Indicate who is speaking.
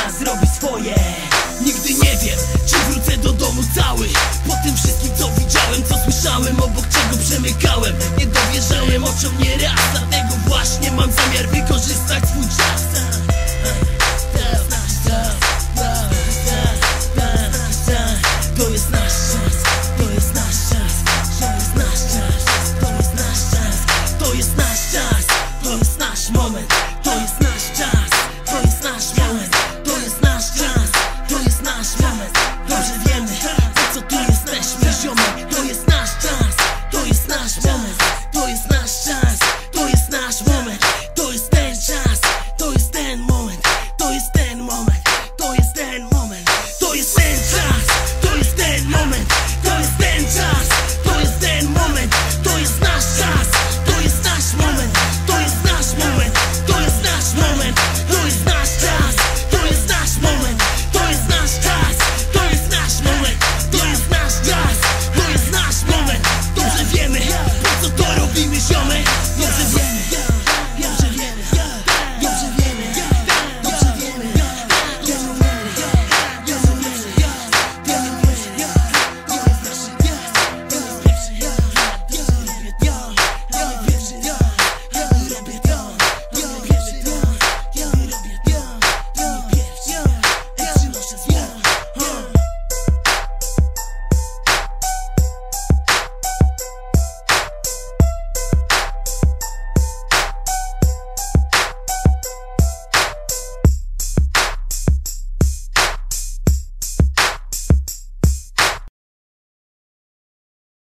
Speaker 1: czas robi swoje. Nigdy nie wiem, czy wrócę do domu cały. Po tym wszystkim co widziałem, co słyszałem, obok czego przemykałem. Nie dowierzałem oczom nieraz, dlatego właśnie mam zamiar wykorzystać swój czas.